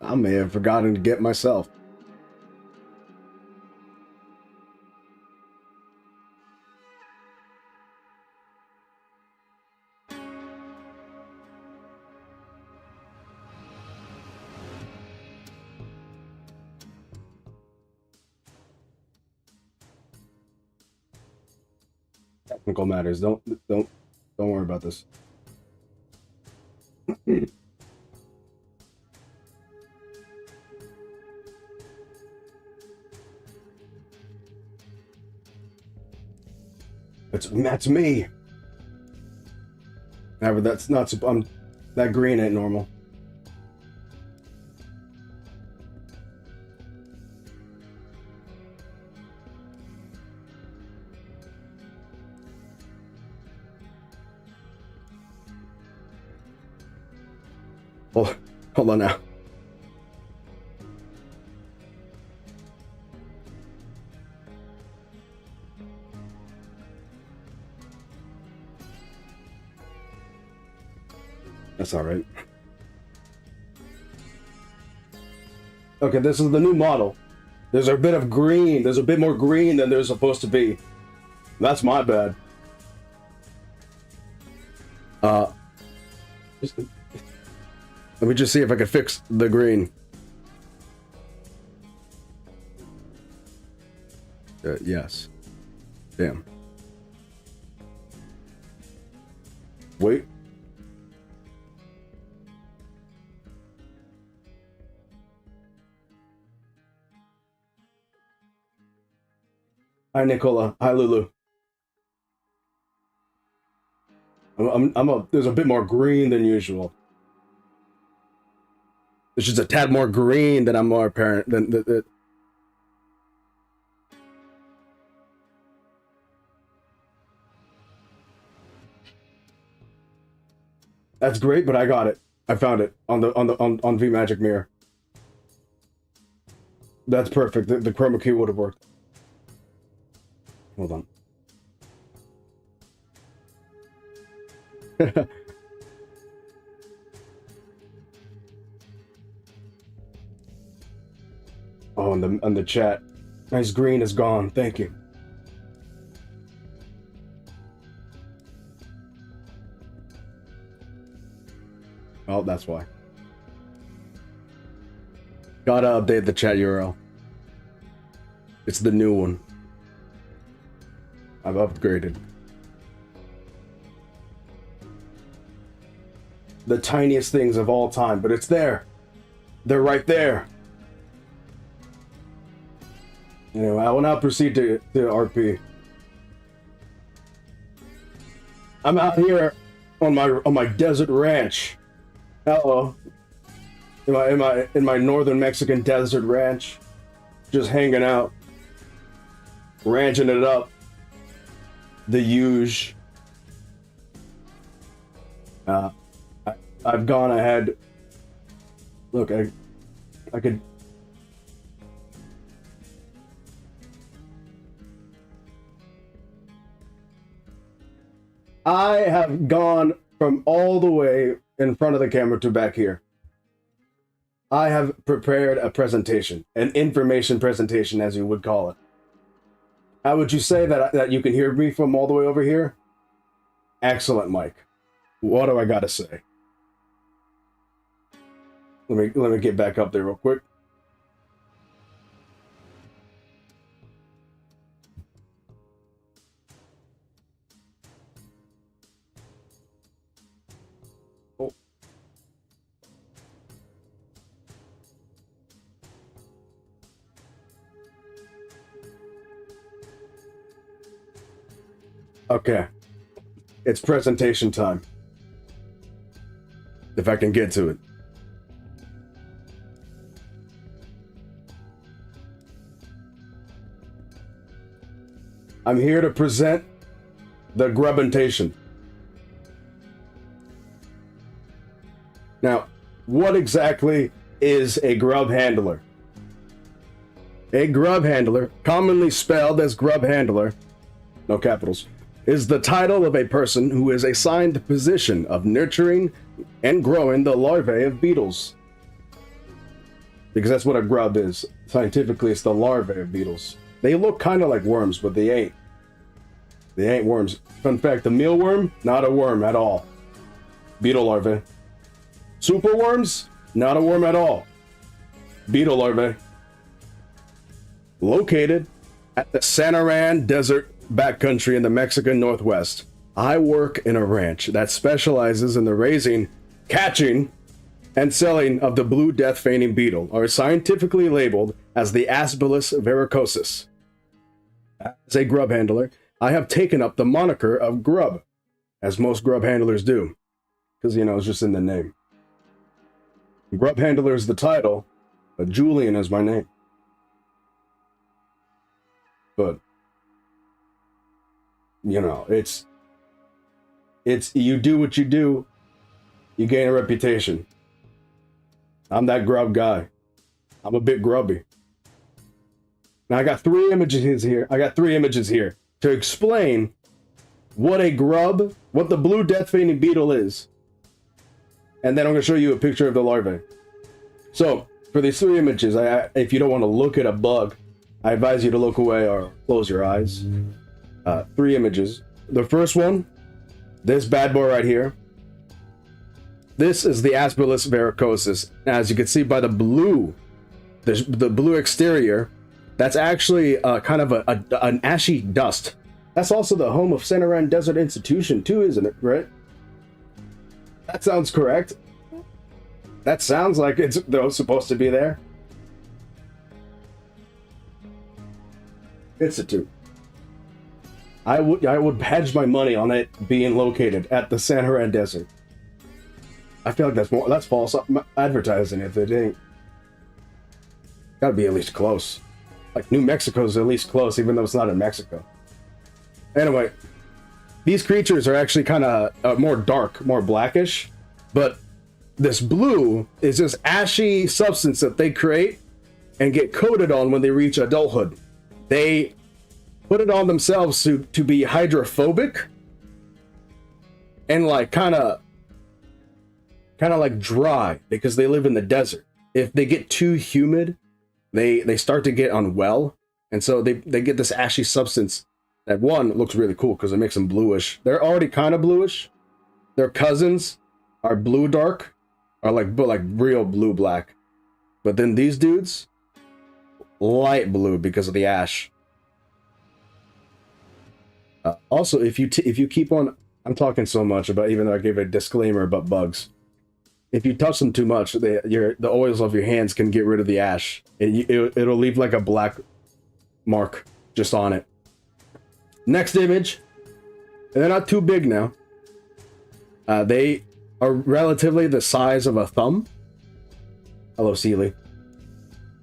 I may have forgotten to get myself. Technical matters. Don't worry about this. That's me. However, that's not. That green ain't normal. Hold on now. That's all right. Okay, this is the new model. There's a bit of green. There's a bit more green than there's supposed to be. That's my bad. Let me just see if I can fix the green. Yes. Damn. Wait. Hi, Nicola. Hi, Lulu. There's a bit more green than usual. There's just a tad more green than I'm more apparent than the. That's great, but I got it. I found it on V Magic Mirror. That's perfect. The chroma key would have worked. Hold on. Oh, on the chat. Nice green is gone. Thank you. Oh, that's why. Gotta update the chat URL. It's the new one. I've upgraded. The tiniest things of all time, but it's there. They're right there. Anyway, I will now proceed to RP. I'm out here on my desert ranch. Hello. In my northern Mexican desert ranch. Just hanging out. Ranching it up. The huge. I've gone ahead. Look, I could. I have gone from all the way in front of the camera to back here. I have prepared a presentation, an information presentation, as you would call it. How would you say that you can hear me from all the way over here? Excellent, Mike. What do I gotta say? Let me get back up there real quick. Oh. Okay. It's presentation time. If I can get to it. I'm here to present the grubbentation. Now, what exactly is a grub handler? A grub handler, commonly spelled as grub handler, no capitals, is the title of a person who is assigned the position of nurturing and growing the larvae of beetles. because that's what a grub is. Scientifically, it's the larvae of beetles. They look kind of like worms, but they ain't. They ain't worms. Fun fact, the mealworm, not a worm at all. Beetle larvae. Superworms, not a worm at all. Beetle larvae. Located at the Sanaran Desert backcountry in the Mexican Northwest, I work in a ranch that specializes in the raising, catching, and selling of the blue death feigning beetle, or scientifically labeled as the Asbillus verrucosus. As a grub handler, I have taken up the moniker of grub, as most grub handlers do, because, you know, it's just in the name. Grub handler is the title, but Julian is my name. But, you know, it's you do what you do, you gain a reputation. I'm that grub guy. I'm a bit grubby. Now I got three images here to explain what a grub, what the blue death feigning beetle is. And then I'm going to show you a picture of the larvae. So, for these three images, if you don't want to look at a bug, I advise you to look away or close your eyes. Three images. The first one, this bad boy right here. This is the Asbillus verrucosus. As you can see by the blue exterior, that's actually kind of an ashy dust. That's also the home of Sanaran Desert Institution too, isn't it, right? That sounds correct. That sounds like it's supposed to be there. Institute. I would hedge my money on it being located at the Sanaran Desert. I feel like that's false advertising if it ain't. Gotta be at least close. Like New Mexico's at least close, even though it's not in Mexico. Anyway, these creatures are actually kind of more dark, more blackish, but this blue is this ashy substance that they create and get coated on when they reach adulthood. They put it on themselves to be hydrophobic and like kind of like dry because they live in the desert. If they get too humid, they start to get unwell, and so they get this ashy substance that, one, looks really cool because it makes them bluish. They're already kind of bluish. Their cousins are blue dark, are like real blue black, but then these dudes light blue because of the ash. Also, if you keep on, I'm talking so much about, even though I gave a disclaimer about bugs. If you touch them too much, the oils of your hands can get rid of the ash. It'll leave like a black mark just on it. Next image. They're not too big now. They are relatively the size of a thumb. Hello, Sealy.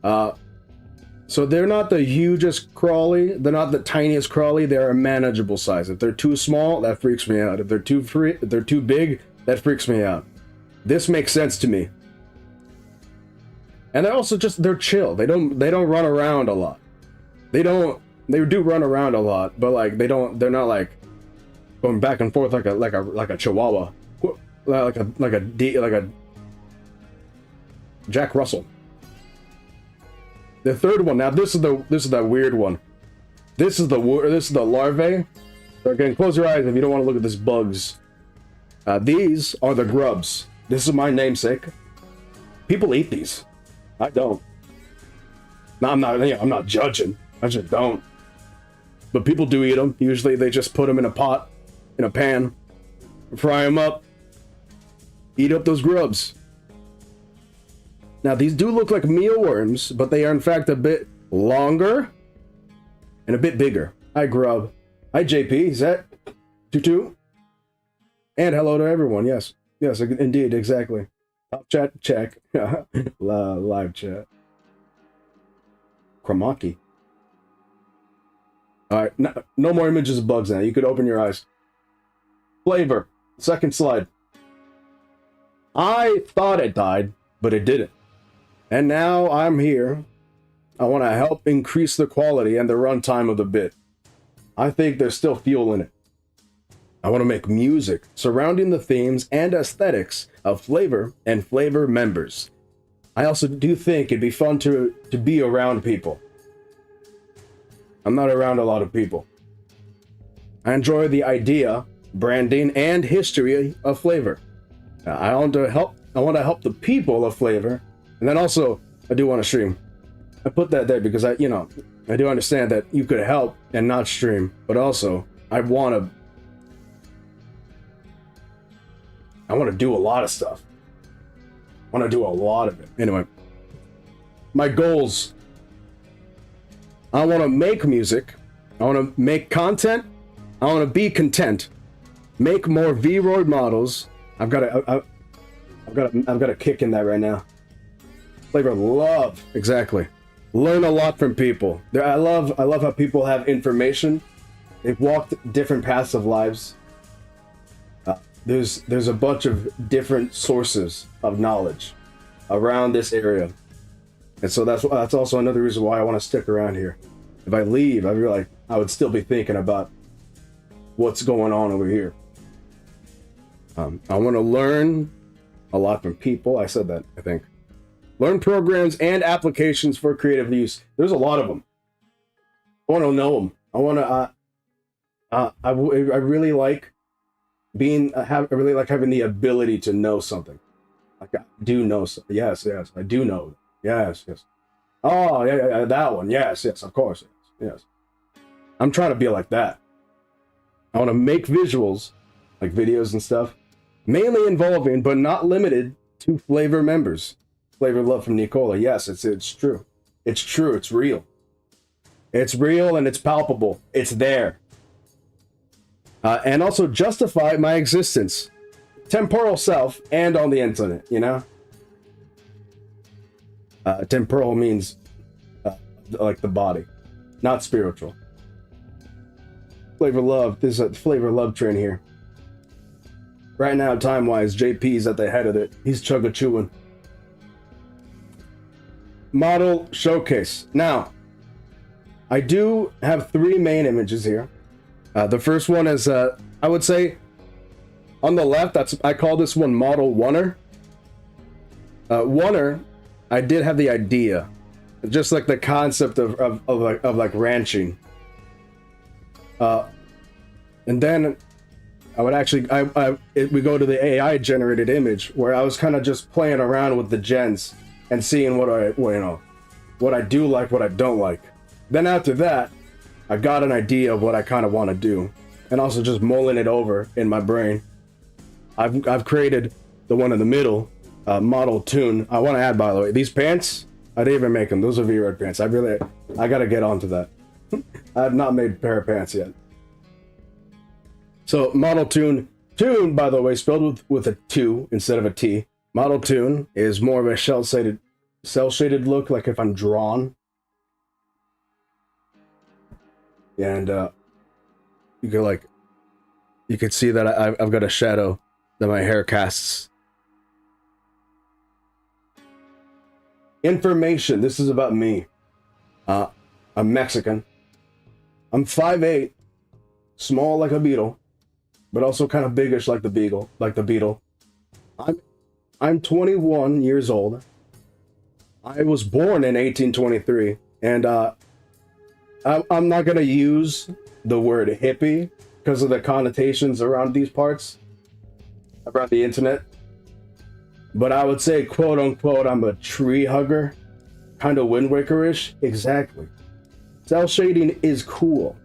So they're not the hugest crawly. They're not the tiniest crawly. They're a manageable size. If they're too small, that freaks me out. If they're too big, that freaks me out. This makes sense to me. And they're also they're chill. They don't run around a lot. They do run around a lot, but like they're not like going back and forth like a chihuahua. Like a Jack Russell. The third one. Now this is the weird one. This is the larvae. So again, close your eyes if you don't want to look at these bugs. These are the grubs. This is my namesake. People eat these. I don't. No, I'm not judging. I just don't. But people do eat them. Usually they just put them in a pot, in a pan, fry them up, eat up those grubs. Now these do look like mealworms, but they are in fact a bit longer and a bit bigger. Hi grub. Hi JP. Zet. Tutu. And hello to everyone. Yes. Yes, indeed, exactly. Top chat, check. Live chat. Chromaki. Alright, no more images of bugs now. You could open your eyes. Flavor. Second slide. I thought it died, but it didn't. And now I'm here. I want to help increase the quality and the runtime of the bit. I think there's still fuel in it. I want to make music surrounding the themes and aesthetics of Flavor and Flavor members. I also do think it'd be fun to be around people. I'm not around a lot of people. I enjoy the idea, branding, and history of flavor. I want to help the people of flavor, and then also I do want to stream. I put that there because I do understand that you could help and not stream, but also I want to do a lot of stuff. I want to do a lot of it. Anyway, my goals. I want to make music. I want to make content. I want to be content. Make more V-Roid models. I've got a kick in that right now. Flavor love, exactly. Learn a lot from people. I love how people have information. They've walked different paths of lives. There's a bunch of different sources of knowledge around this area, and so that's also another reason why I want to stick around here. If I leave, I feel like I would still be thinking about what's going on over here. I want to learn a lot from people. I said that, I think. Learn programs and applications for creative use. There's a lot of them. I want to know them. I want to. I really like I really like having the ability to know something. Like I do know something. Yes, I do know. Yes. Oh, yeah, that one. Yes, of course. Yes. I'm trying to be like that. I want to make visuals, like videos and stuff, mainly involving, but not limited to flavor members. Flavor love from Nicola. Yes, it's true. It's true. It's real. It's real and it's palpable. It's there. And also justify my existence, temporal self, and on the internet. Temporal means like the body, not spiritual. Flavor love. There's a flavor love train here. Right now, time-wise, JP's at the head of it. He's chugga-chewing. Model showcase. Now, I do have 3 main images here. The first one is, I would say, on the left, I call this one Model Oneer. Oneer, I did have the idea, just like the concept of like ranching. And then I would actually, we go to the AI generated image where I was kind of just playing around with the gens and seeing what I do like, what I don't like. Then after that, I got an idea of what I kind of want to do, and also just mulling it over in my brain. I've created the one in the middle, Model Tune. I want to add, by the way, these pants, I didn't even make them. Those are V-Red pants. I got to get onto that. I have not made a pair of pants yet. So Model Tune, by the way, spelled with a 2 instead of a T. Model Tune is more of a cell-shaded look, like if I'm drawn. And you could see that I've got a shadow that my hair casts. Information. This is about me. I'm Mexican. I'm 5'8", small like a beetle, but also kind of biggish like the beetle. I'm 21 years old. I was born in 1823, and I'm not gonna use the word hippie because of the connotations around these parts, around the internet. But I would say, quote unquote, I'm a tree hugger, kind of Wind Waker-ish. Exactly. Cell shading is cool.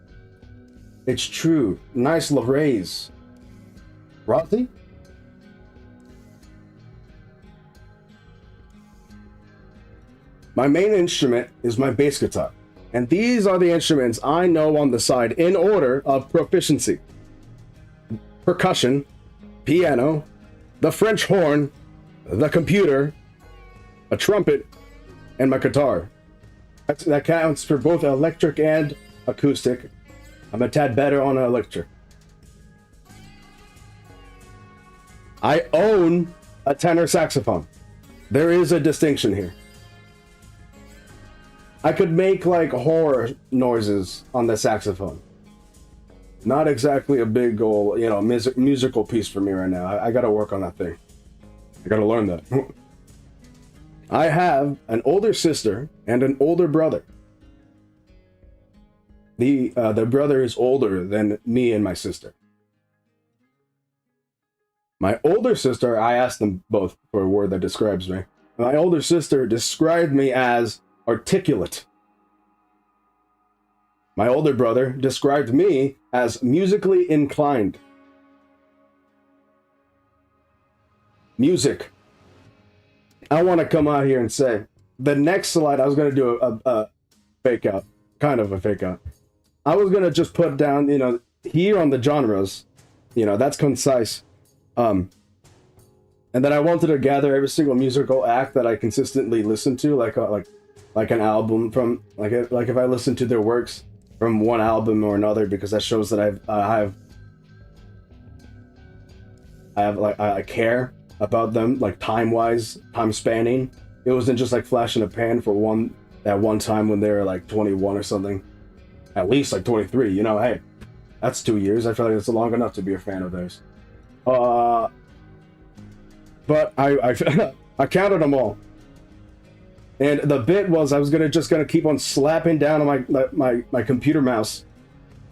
It's true. Nice Larays. Rossi? My main instrument is my bass guitar. And these are the instruments I know on the side in order of proficiency. Percussion, piano, the French horn, the computer, a trumpet, and my guitar. That counts for both electric and acoustic. I'm a tad better on electric. I own a tenor saxophone. There is a distinction here. I could make like horror noises on the saxophone. Not exactly a big goal, musical piece for me right now. I gotta work on that thing. I gotta learn that. I have an older sister and an older brother. The brother is older than me and my sister. My older sister, I asked them both for a word that describes me. My older sister described me as articulate. My older brother described me as musically inclined. Music. I want to come out here and say, the next slide, I was going to do a fake out, kind of a fake out. I was going to just put down, here on the genres, that's concise. And then I wanted to gather every single musical act that I consistently listen to, like an album from, like if I listen to their works from one album or another, because that shows that I care about them, like time-wise, time spanning. It wasn't just like flash in a pan for that one time when they were like 21 or something. At least like 23, hey, that's 2 years. I feel like it's long enough to be a fan of theirs. But I I counted them all. And the bit was I was just gonna keep on slapping down on my computer mouse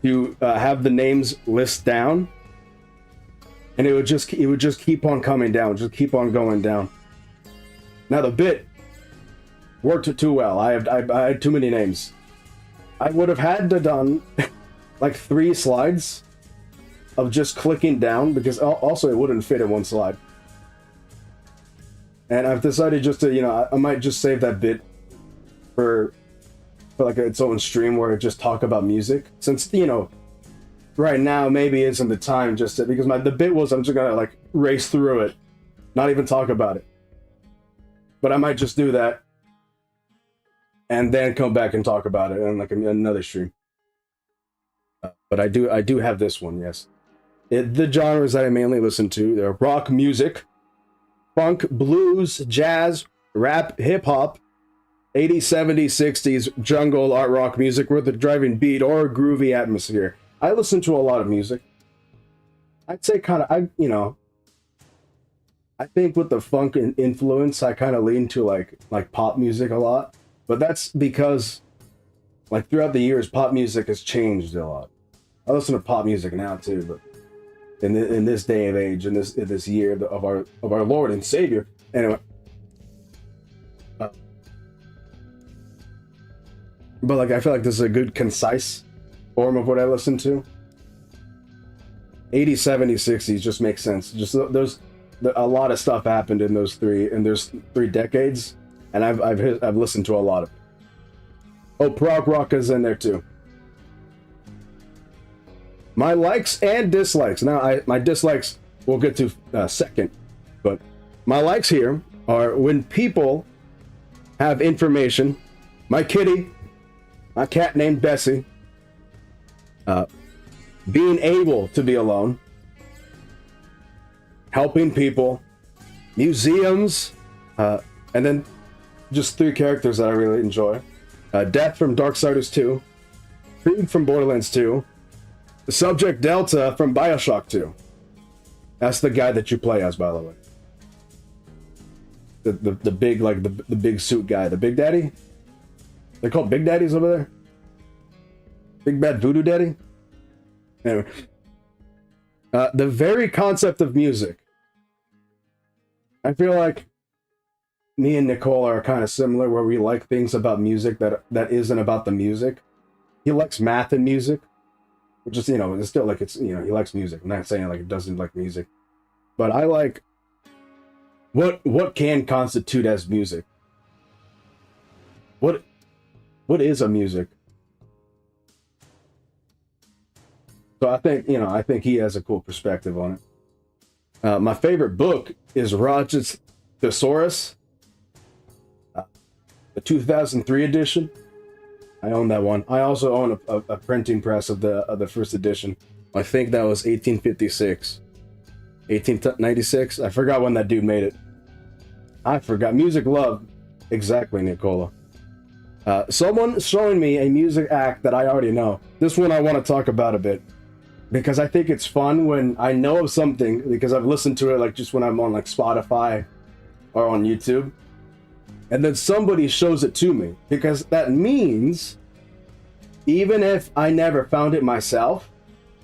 to have the names list down, and it would just keep on coming down, just keep on going down. Now the bit worked too well. I had too many names. I would have had to done like 3 slides of just clicking down, because also it wouldn't fit in one slide. And I've decided just to, I might just save that bit for like its own stream where I just talk about music. Since, right now maybe isn't the time just to, because the bit was I'm just gonna like race through it, not even talk about it. But I might just do that and then come back and talk about it in like another stream. But I do have this one, yes. The genres that I mainly listen to, they're rock music, funk, blues, jazz, rap, hip-hop, 80s, 70s, 60s, jungle, art rock music with a driving beat or a groovy atmosphere. I listen to a lot of music. I'd say I think with the funk influence, I kind of lean to like pop music a lot. But that's because, like, throughout the years, pop music has changed a lot. I listen to pop music now too, but in this day and age, in this year of our Lord and Savior, anyway. But like, I feel like this is a good concise form of what I listen to. 80s, 70s, 60s just makes sense. Just a lot of stuff happened in those three decades. And I've listened to a lot of it. Oh, prog rock is in there too. My likes and dislikes. Now, my dislikes we'll get to second, but my likes here are when people have information. My kitty, my cat named Bessie, being able to be alone, helping people, museums, and then just 3 characters that I really enjoy. Death from Darksiders 2, Creed from Borderlands 2, Subject Delta from Bioshock 2. That's the guy that you play as, by the way. The big, like, the big suit guy. The Big Daddy? They're called Big Daddies over there? Big Bad Voodoo Daddy? Anyway. The very concept of music. I feel like me and Nicole are kind of similar, where we like things about music that isn't about the music. He likes math and music, which is, it's still like, it's, he likes music. I'm not saying like he doesn't like music, but I like what can constitute as music. What is a music? So I think he has a cool perspective on it. My favorite book is Roger's Thesaurus, the 2003 edition. I own that one. I also own a printing press of the first edition. I think that was 1856, 1896. I forgot when that dude made it. I forgot. Music love. Exactly, Nicola. Someone showing me a music act that I already know. This one I want to talk about a bit, because I think it's fun when I know of something, because I've listened to it like just when I'm on like Spotify or on YouTube. and then somebody shows it to me, because that means even if I never found it myself,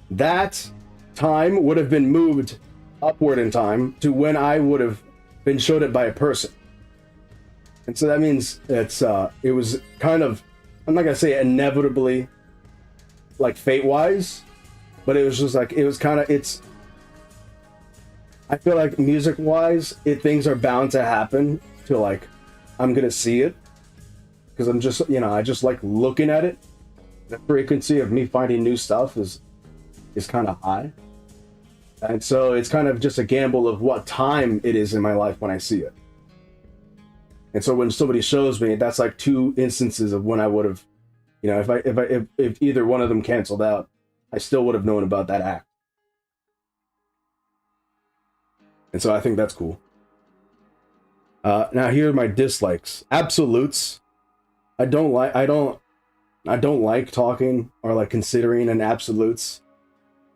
that time would have been moved upward in time to when I would have been showed it by a person. And so that means it was kind of, I'm not gonna say inevitably, like fate-wise, but it was just like, it was kind of, I feel like music-wise, things are bound to happen to like, I'm gonna see it, because I'm just, I just like looking at it. The frequency of me finding new stuff is kind of high. And so it's kind of just a gamble of what time it is in my life when I see it. And so when somebody shows me, that's like two instances of when I would have, if either one of them canceled out, I still would have known about that act. And so I think that's cool. Now here are my dislikes. Absolutes. I don't like talking or like considering an absolutes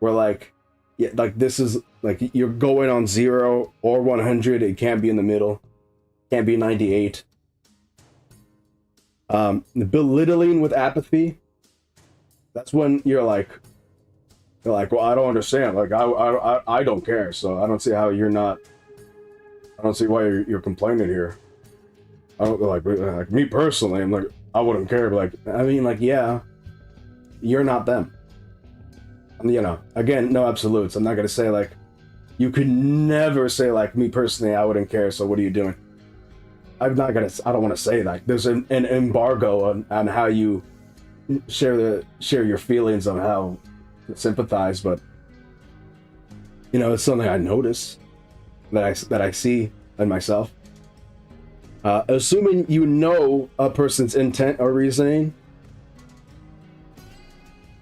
where like, yeah, like this is like you're going on 0 or 100. It can't be in the middle. Can't be 98. Belittling with apathy. That's when you're like, well, I don't understand. Like I don't care. So I don't see how you're not. I don't see why you're complaining here. I don't like me personally. I'm like, I wouldn't care. But like, I mean, like, yeah, you're not them. Again, no absolutes. I'm not gonna say like, you could never say like, me personally, I wouldn't care. So what are you doing? I don't want to say that. There's an embargo on how you share your feelings on how to sympathize, but it's something I notice that I see in myself. Assuming you know a person's intent or reasoning.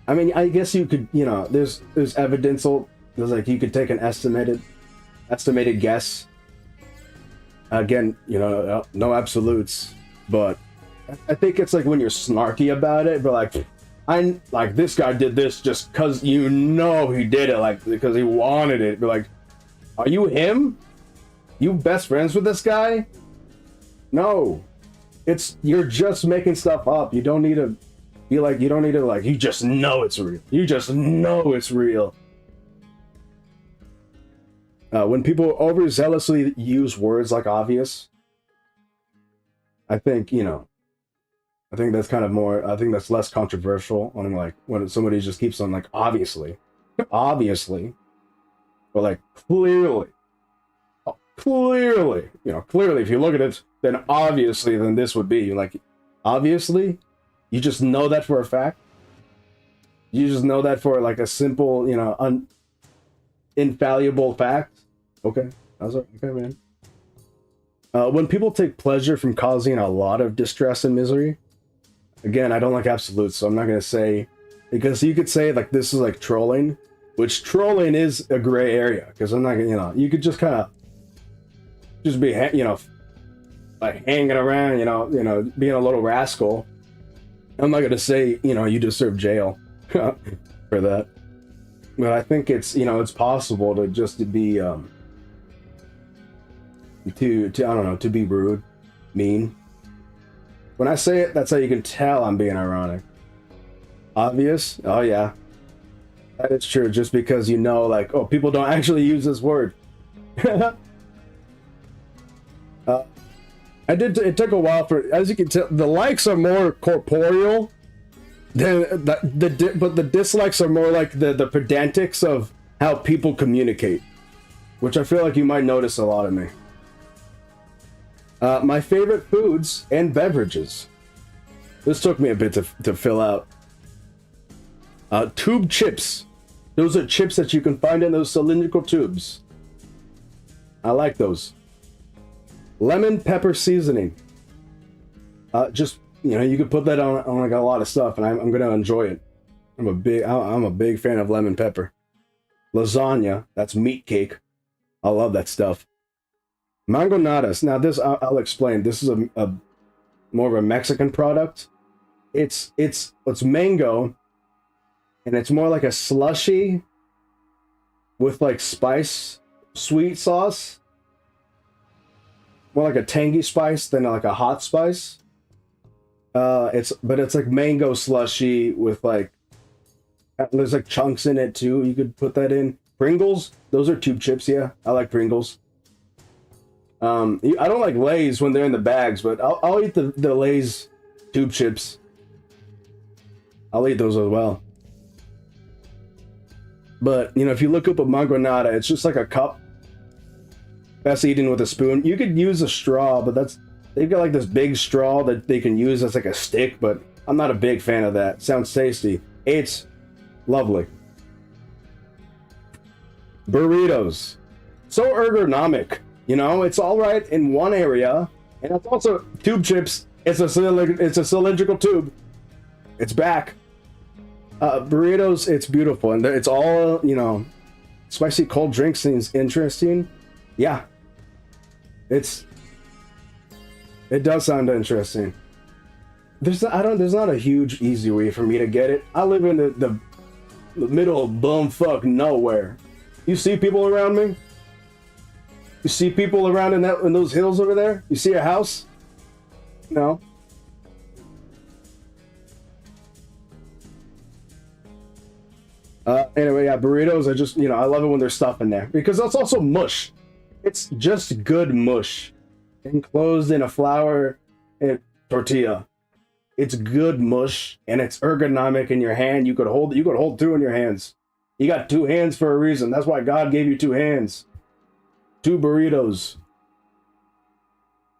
I mean, I guess you could, there's evidential. There's like you could take an estimated guess. Again, no absolutes, but I think it's like when you're snarky about it, but like, I like this guy did this just because he did it, like because he wanted it. But like, are you him? You best friends with this guy? No, you're just making stuff up. You don't need to be like, you just know it's real. You just know it's real. When people overzealously use words like obvious, I think that's kind of more, I think that's less controversial on like when somebody just keeps on like, obviously, or like clearly, if you look at it, then obviously, then this would be like, obviously, you just know that for a fact. You just know that for like a simple, infallible fact. Okay, that's okay, man. When people take pleasure from causing a lot of distress and misery, again, I don't like absolutes, so I'm not gonna say, because you could say like this is like trolling, which trolling is a gray area, because I'm not gonna, you could just kind of just be, like hanging around, being a little rascal. I'm not gonna say, you deserve jail for that, but I think it's, it's possible to just to be, to I don't know, to be rude, mean. When I say it, that's how you can tell I'm being ironic. Obvious? Oh yeah, that is true. Just because like, oh, people don't actually use this word. It took a while for, as you can tell, the likes are more corporeal than but the dislikes are more like the pedantics of how people communicate, which I feel like you might notice a lot of me. My favorite foods and beverages. This took me a bit to fill out. Tube chips. Those are chips that you can find in those cylindrical tubes. I like those. Lemon pepper seasoning. Just, you could put that on like a lot of stuff, and I'm gonna enjoy it. I'm a big fan of lemon pepper. Lasagna. That's meat cake. I love that stuff. Mangonadas. Now this I'll explain. This is a more of a Mexican product. It's mango, and it's more like a slushy with like sweet sauce. more like a tangy spice than like a hot spice. It's like mango slushy with like there's like chunks in it too. You could put that in. Pringles, those are tube chips. Yeah, I like Pringles. I don't like Lay's when they're in the bags, but I'll eat the Lay's tube chips. I'll eat those as well. But you know, if you look up a mangonada, it's just like a cup. That's eaten with a spoon. You could use a straw, but they've got like this big straw that they can use as like a stick, but I'm not a big fan of that. Sounds tasty. It's lovely. Burritos. So ergonomic. You know, it's all right in one area, and it's also tube chips. It's a cylindrical tube. It's back. Burritos, it's beautiful, and it's all, you know, spicy cold drink seems interesting. Yeah. It does sound interesting. There's not a huge easy way for me to get it. I live in the middle of bumfuck nowhere. You see people around me? You see people around in those hills over there? You see a house? No. Anyway, yeah, burritos are just, you know, I love it when there's stuff in there because that's also mush. It's just good mush enclosed in a flour and tortilla. It's good mush and it's ergonomic in your hand. You could hold two in your hands. You got two hands for a reason. That's why God gave you two hands. Two burritos.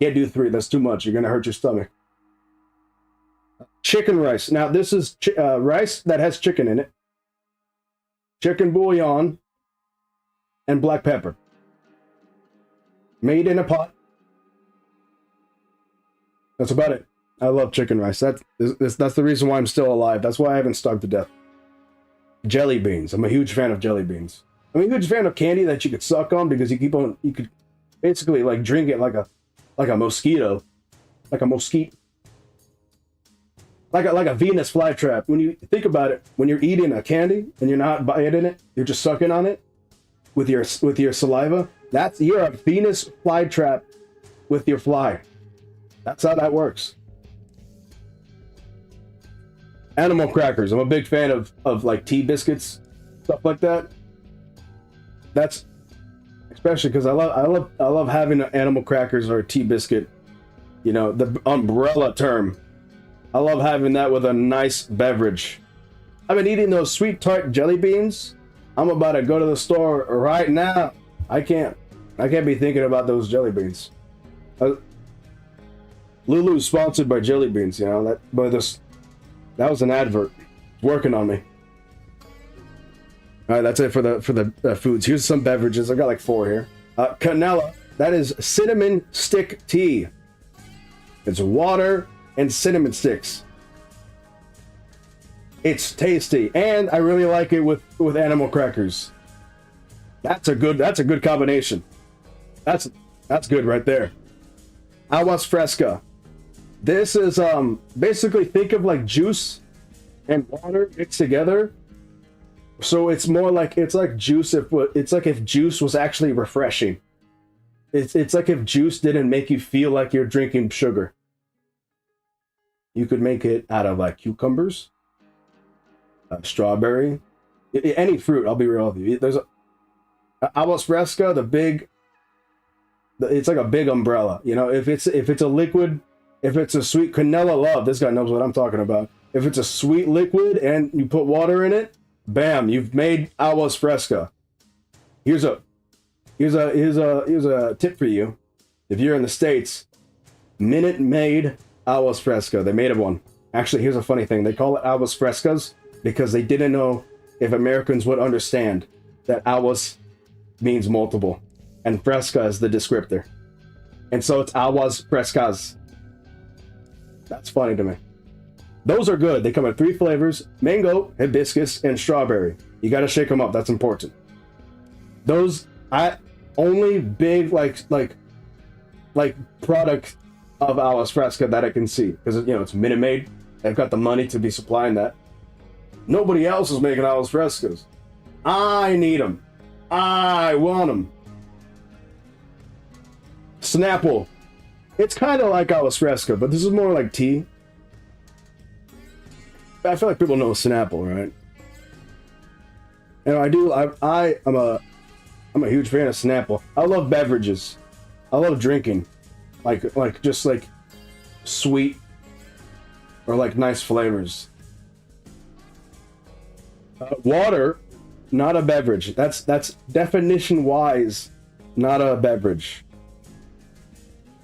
Can't do three. That's too much. You're gonna hurt your stomach. Chicken rice. Now this is rice that has chicken in it. Chicken bouillon and black pepper. Made in a pot. That's about it. I love chicken rice. That's the reason why I'm still alive. That's why I haven't starved to death. Jelly beans. I'm a huge fan of jelly beans. I'm a huge fan of candy that you could suck on because you could basically like drink it like a mosquito. Like a mosquito. Like a Venus flytrap. When you think about it, when you're eating a candy and you're not biting it, you're just sucking on it with your saliva. You're a Venus flytrap with your fly. That's how that works. Animal crackers. I'm a big fan of like tea biscuits, stuff like that. That's especially because I love having animal crackers or a tea biscuit. You know, the umbrella term. I love having that with a nice beverage. I've been eating those sweet tart jelly beans. I'm about to go to the store right now. I can't be thinking about those jelly beans. Lulu's sponsored by jelly beans, you know, that was an advert. It's working on me. All right, that's it for the foods. Here's some beverages. I got like 4 here. Canela. That is cinnamon stick tea. It's water and cinnamon sticks. It's tasty, and I really like it with animal crackers. That's a good combination. That's good right there. Aguas fresca. This is basically, think of like juice and water mixed together. So it's more like juice if juice was actually refreshing. It's like if juice didn't make you feel like you're drinking sugar. You could make it out of like cucumbers, strawberry, any fruit. I'll be real with you. There's aguas fresca, it's like a big umbrella. You know, if it's a liquid, if it's a sweet canela love, this guy knows what I'm talking about. If it's a sweet liquid and you put water in it, bam, you've made aguas fresca. Here's a tip for you. If you're in the States, Minute Maid aguas fresca. They made one. Actually, here's a funny thing. They call it aguas frescas because they didn't know if Americans would understand that aguas means multiple and fresca is the descriptor. And so it's aguas frescas. That's funny to me. Those are good. They come in 3 flavors: mango, hibiscus, and strawberry. You got to shake them up. That's important. Those only big like product of aguas fresca that I can see, because you know it's Minute Maid. They've got the money to be supplying that. Nobody else is making aguas frescas. I need them. I want them. Snapple. It's kind of like agua fresca, but this is more like tea. I feel like people know Snapple, right? And I'm a huge fan of Snapple. I love beverages. I love drinking, like just like sweet or like nice flavors. Water, not a beverage. That's definition wise, not a beverage.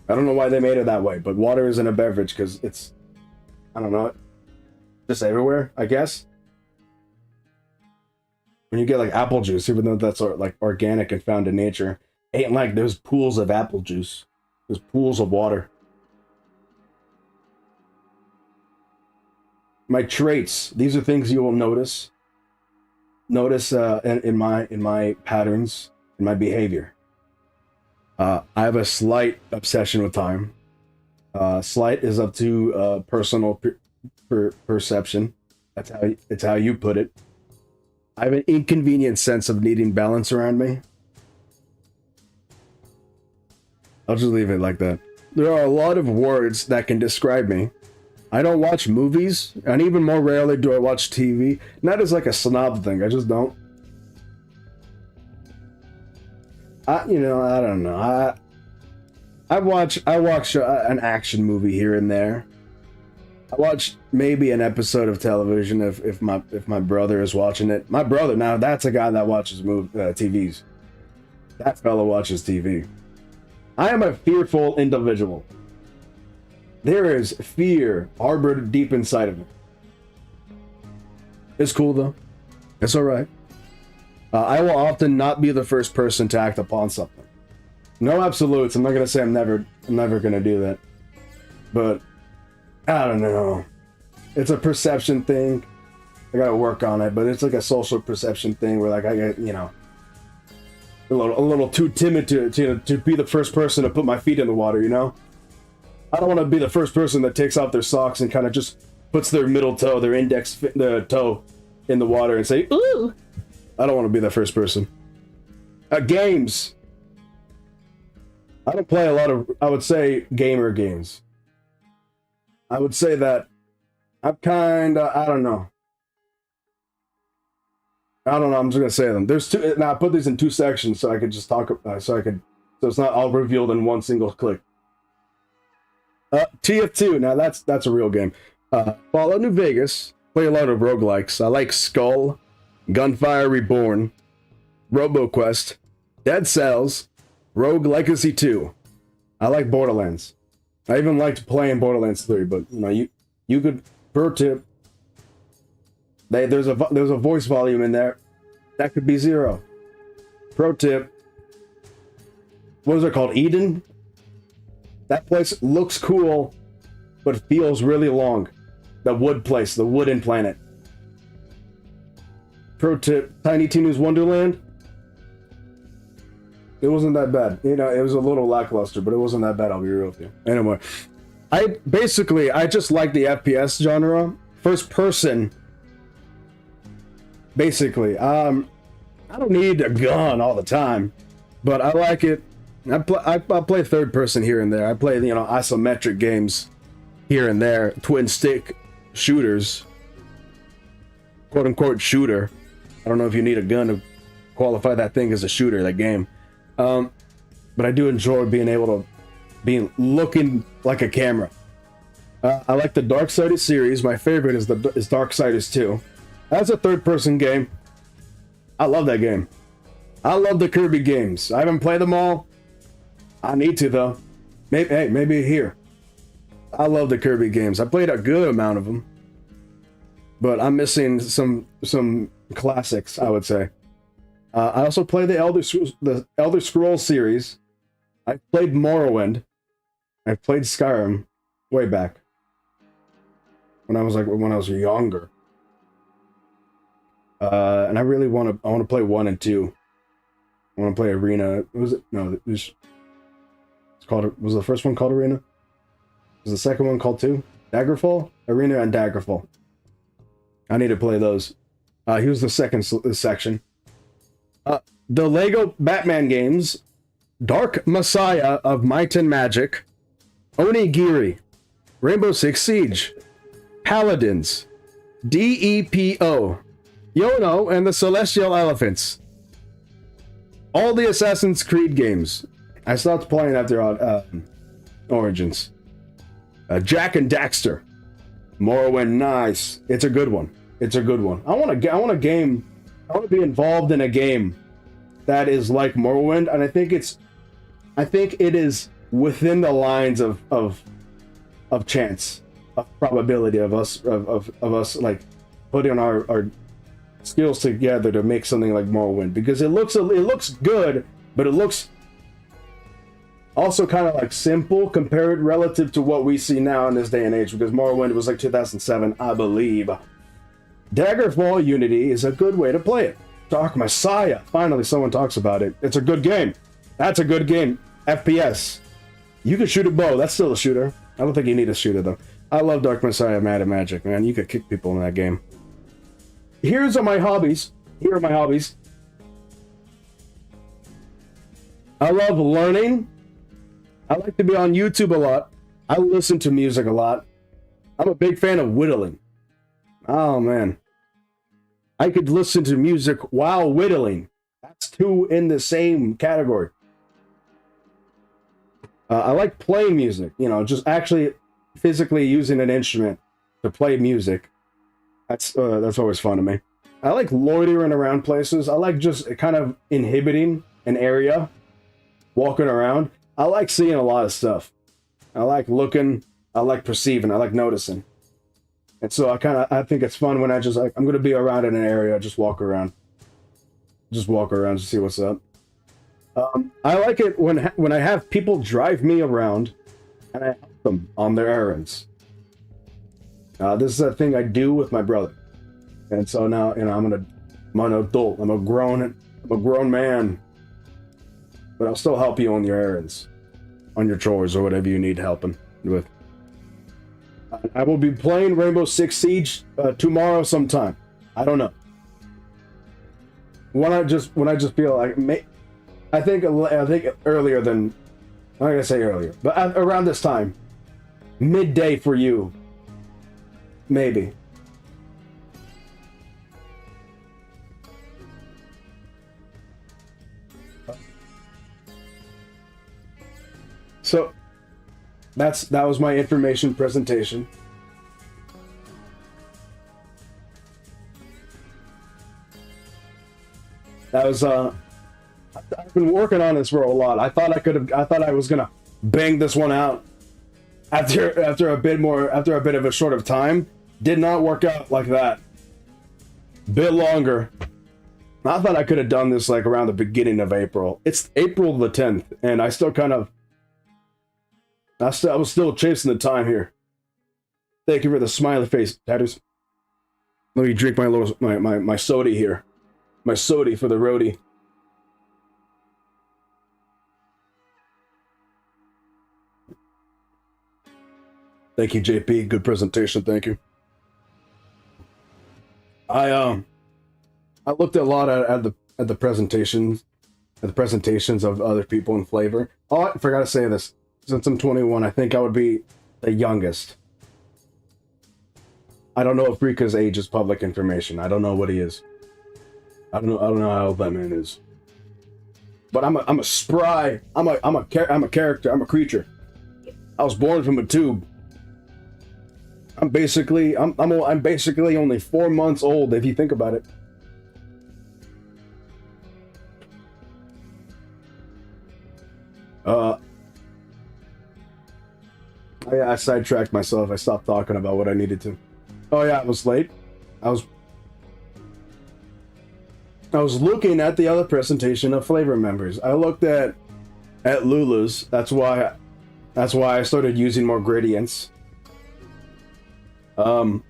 I don't know why they made it that way, but water isn't a beverage because it's, I don't know, just everywhere, I guess. When you get like apple juice, even though that's like organic and found in nature, ain't like there's pools of apple juice. There's pools of water. My traits, these are things you will notice. Notice in my patterns, in my behavior. I have a slight obsession with time. Slight is up to personal perception. It's how you put it. I have an inconvenient sense of needing balance around me. I'll just leave it like that. There are a lot of words that can describe me. I don't watch movies, and even more rarely do I watch TV. Not as like a snob thing, I just don't. I don't know. I watch an action movie here and there. I watch maybe an episode of television if my brother is watching it. My brother, now that's a guy that watches TVs. That fella watches TV. I am a fearful individual. There is fear harbored deep inside of me. It's cool though. It's all right. I will often not be the first person to act upon something. No absolutes. I'm not gonna say I'm never gonna do that. But I don't know. It's a perception thing. I gotta work on it, but it's like a social perception thing where like I get, a little too timid to be the first person to put my feet in the water, I don't want to be the first person that takes off their socks and kind of just puts their middle toe, their the toe in the water and say, ooh. I don't want to be the first person. Games. I don't play a lot of, I would say, gamer games. I would say that I'm I don't know. I'm just going to say them. There's two, now I put these in two sections so I could just talk, so it's not all revealed in one single click. TF2, now that's a real game. Fallout New Vegas, play a lot of roguelikes. I like Skull, Gunfire Reborn, RoboQuest, Dead Cells, Rogue Legacy 2. I like Borderlands. I even liked playing Borderlands 3, but you could, pro tip, there's a voice volume in there. That could be 0. Pro tip, what is it called? Eden? That place looks cool, but feels really long. The wood place, the wooden planet. Pro tip, Tiny Tina's Wonderland. It wasn't that bad. It was a little lackluster, but it wasn't that bad, I'll be real with you. Anyway, I just like the FPS genre. First person. Basically. I don't need a gun all the time, but I like it. I play third person here and there. I play, isometric games here and there. Twin stick shooters. Quote unquote shooter. I don't know if you need a gun to qualify that thing as a shooter, that game. But I do enjoy being able to looking like a camera. I like the Darksiders series. My favorite is Darksiders 2. That's a third person game. I love that game. I love the Kirby games. I haven't played them all. I need to though. Maybe here. I love the Kirby games. I played a good amount of them, but I'm missing some classics, I would say. I also play the Elder Scrolls series. I played Morrowind. I played Skyrim way back when I was younger. And I really want to play 1 and 2. I want to play Arena. Was the first one called Arena? Was the second one called 2? Daggerfall? Arena and Daggerfall. I need to play those. Here's the second section. The Lego Batman games, Dark Messiah of Might and Magic, Onigiri, Rainbow Six Siege, Paladins, DEPO, Yono and the Celestial Elephants. All the Assassin's Creed games. I stopped playing after Origins. Jack and Daxter, Morrowind, nice. It's a good one. It's a good one. I want a game. I want to be involved in a game that is like Morrowind, and I think it is within the lines of chance, of probability of us like putting our skills together to make something like Morrowind, because it looks good, but it looks also kind of like simple compared relative to what we see now in this day and age, because Morrowind was like 2007, I believe. Daggerfall Unity is a good way to play it. Dark Messiah, finally someone talks about it. It's a good game. That's a good game. FPS. You can shoot a bow. That's still a shooter. I don't think you need a shooter though. I love Dark Messiah, Mad and Magic, man. You could kick people in that game. Here are my hobbies. I love learning. I like to be on YouTube a lot. I listen to music a lot. I'm a big fan of whittling. Oh man. I could listen to music while whittling. That's two in the same category. I like playing music, just actually physically using an instrument to play music. That's always fun to me. I like loitering around places. I like just kind of inhibiting an area, walking around. I like seeing a lot of stuff. I like looking, I like perceiving, I like noticing. And so I think it's fun when I'm going to be around in an area, just walk around to see what's up. I like it when I have people drive me around and I help them on their errands. This is a thing I do with my brother. And so now, I'm an adult. I'm a grown man. But I'll still help you on your errands, on your chores, or whatever you need helping with. I will be playing Rainbow Six Siege tomorrow sometime. I don't know. When I just feel like I think earlier than, I'm not gonna say earlier, but around this time, midday for you, maybe. So that was my information presentation. That was I've been working on this for a lot. I thought I was gonna bang this one out after a bit of a short of time. Did not work out like that. Bit longer. I thought I could have done this like around the beginning of April. It's April the 10th, and I was still chasing the time here. Thank you for the smiley face, tattoos. Let me drink my soda here. My soda for the roadie. Thank you, JP. Good presentation. Thank you. I looked a lot at the presentations of other people in Flavor. Oh, I forgot to say this. Since I'm 21, I think I would be the youngest. I don't know if Rika's age is public information. I don't know what he is. I don't know how old that man is. But I'm a spry. I'm a character. I'm a creature. I was born from a tube. I'm basically only 4 months old if you think about it. I sidetracked myself. I stopped talking about what I needed to. Oh yeah, I was late. I was looking at the other presentation of Flavor members. I looked at Lulu's. That's why I started using more gradients. I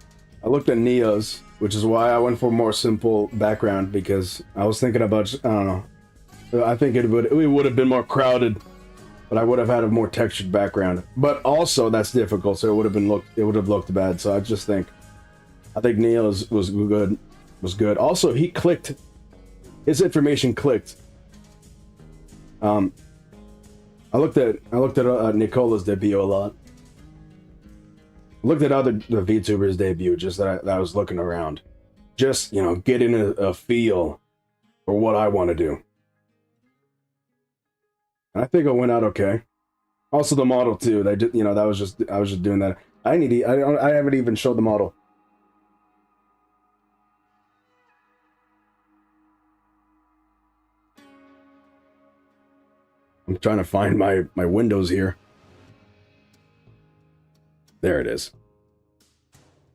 looked at Neo's, which is why I went for more simple background, because I was thinking about, I don't know. I think it would have been more crowded, but I would have had a more textured background. But also that's difficult, so it would have looked bad. So I think Neo's was good. Also, he clicked. His information clicked. I looked at Nicola's debut a lot. Looked at other the VTubers debut, just that I was looking around. Just, you know, getting a feel for what I want to do. And I think it went out okay. Also the model too. They did, you know, I was just doing that. I haven't even showed the model. I'm trying to find my windows here. There it is.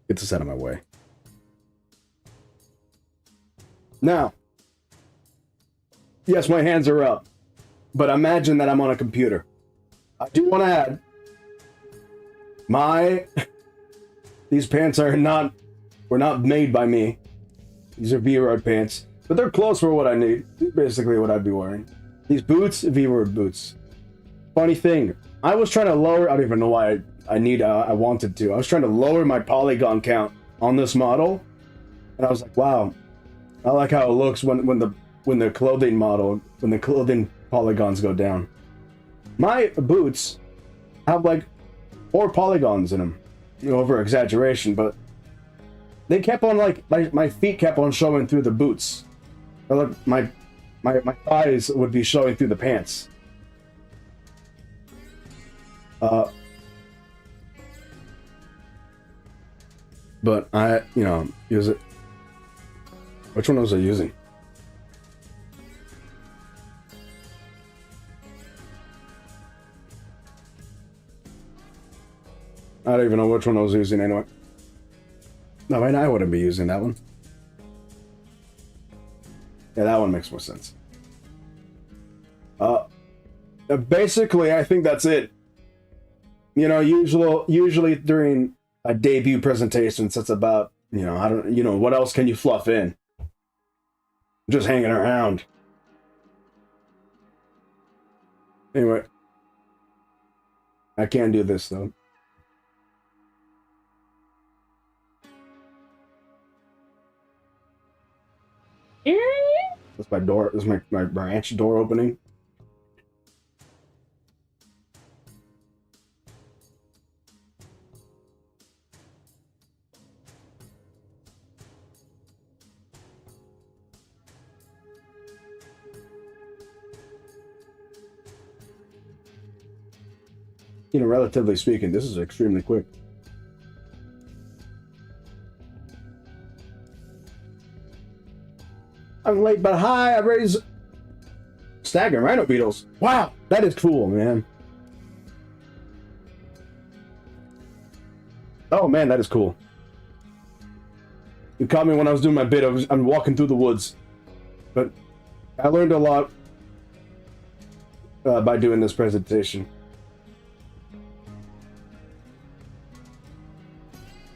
Get this out of my way. Now, yes, my hands are up, but imagine that I'm on a computer. I do want to add, these pants were not made by me. These are V-Rod pants, but they're close for what I need. Basically what I'd be wearing. These boots, V-Rod boots. Funny thing, I was trying to lower, I don't even know why I wanted to. I was trying to lower my polygon count on this model, and I was like, wow, I like how it looks when the clothing polygons go down. My boots have like 4 polygons in them, you know, over exaggeration, but they kept on like my feet kept on showing through the boots. Or like my thighs would be showing through the pants. But I, you know, use it. Which one was I using? I don't even know which one I was using anyway. No, right now I wouldn't be using that one. Yeah, that one makes more sense. Basically, I think that's it. You know, usually during a debut presentation, that's about, you know, what else can you fluff in? Just hanging around. Anyway, I can't do this though. That's my door. This is my branch door opening. You know, relatively speaking, this is extremely quick. I'm late, but hi, I raise stag and rhino beetles. Wow, that is cool, man. Oh man, that is cool. You caught me when I was doing my bit. I'm walking through the woods, but I learned a lot by doing this presentation.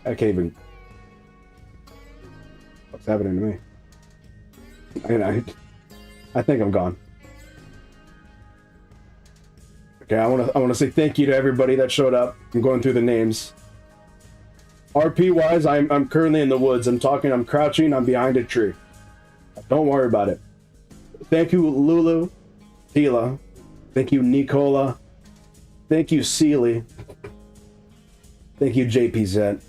I can't even. What's happening to me? I think I'm gone. Okay, I want to say thank you to everybody that showed up. I'm going through the names. RP wise, I'm currently in the woods. I'm crouching. I'm behind a tree. Don't worry about it. Thank you, Lulu, Tila. Thank you, Nicola. Thank you, Seely. Thank you, JPZ.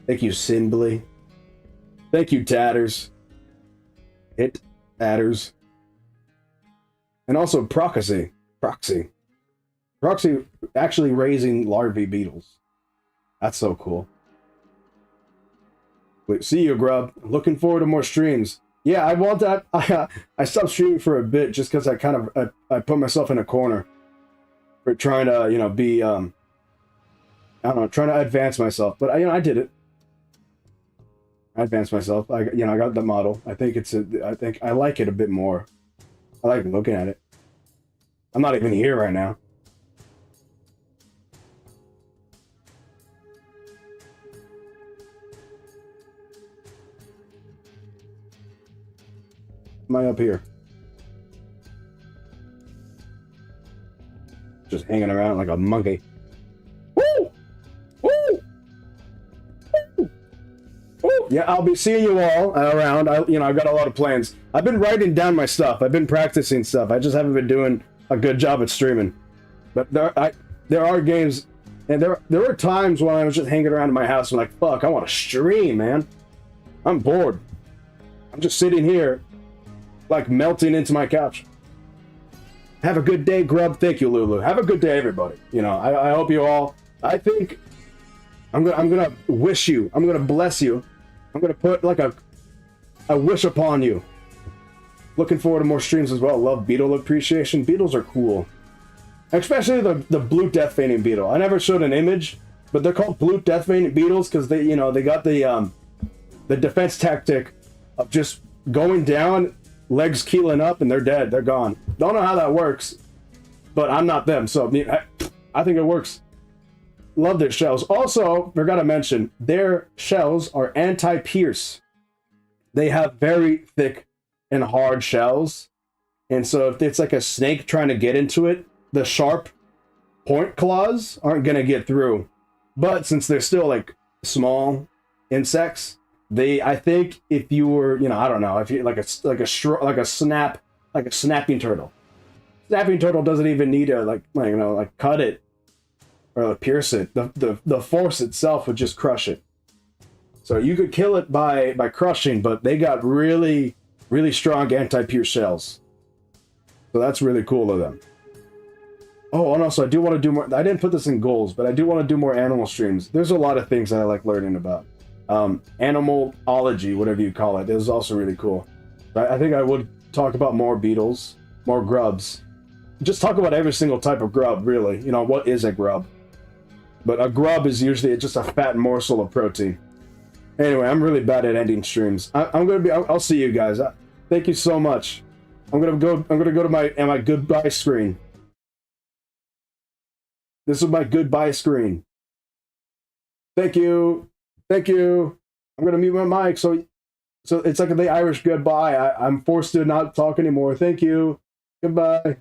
Thank you, Sinbly. Thank you, Tatters. Hit Tatters. And also Proxy. Proxy actually raising larvae beetles. That's so cool. Wait, see you, Grub. Looking forward to more streams. Yeah, I want that. I stopped streaming for a bit just because I put myself in a corner for trying to, you know, be I don't know, trying to advance myself. But I did it. I advanced myself. I got the model. I think I like it a bit more. I like looking at it. I'm not even here right now. Am I up here? Just hanging around like a monkey. Woo! Woo! Woo! Woo! Yeah, I'll be seeing you all around. I've got a lot of plans. I've been writing down my stuff. I've been practicing stuff. I just haven't been doing a good job at streaming. But there are games And there were times when I was just hanging around in my house and like, fuck, I want to stream, man. I'm bored. I'm just sitting here, like melting into my couch. Have a good day, Grub. Thank you, Lulu. Have a good day, everybody. You know, I hope you all. I think I'm gonna wish you. I'm gonna bless you. I'm gonna put like a wish upon you. Looking forward to more streams as well. Love beetle appreciation. Beetles are cool, especially the blue death feigning beetle. I never showed an image, but they're called blue death feigning beetles because they, you know, they got the defense tactic of just going down, legs keeling up, and they're dead. They're gone. Don't know how that works, but I'm not them, so I think it works. Love their shells. Also, forgot to mention, their shells are anti-pierce. They have very thick and hard shells, and so if it's like a snake trying to get into it, the sharp point claws aren't gonna get through. But since they're still like small insects, I think if you were, you know, I don't know, if you like a snapping turtle. Snapping turtle doesn't even need to like cut it or pierce it. The force itself would just crush it. So you could kill it by crushing, but they got really, really strong anti-pierce shells. So that's really cool of them. Oh, and also I do want to do more. I didn't put this in goals, but I do want to do more animal streams. There's a lot of things that I like learning about. Animalology, whatever you call it, is also really cool. I think I would talk about more beetles, more grubs. Just talk about every single type of grub, really. You know, what is a grub? But a grub is usually just a fat morsel of protein. Anyway, I'm really bad at ending streams. I'll see you guys. Thank you so much. I'm gonna go to my goodbye screen. This is my goodbye screen. Thank you. Thank you. I'm gonna mute my mic so it's like the Irish goodbye. I'm forced to not talk anymore. Thank you. Goodbye.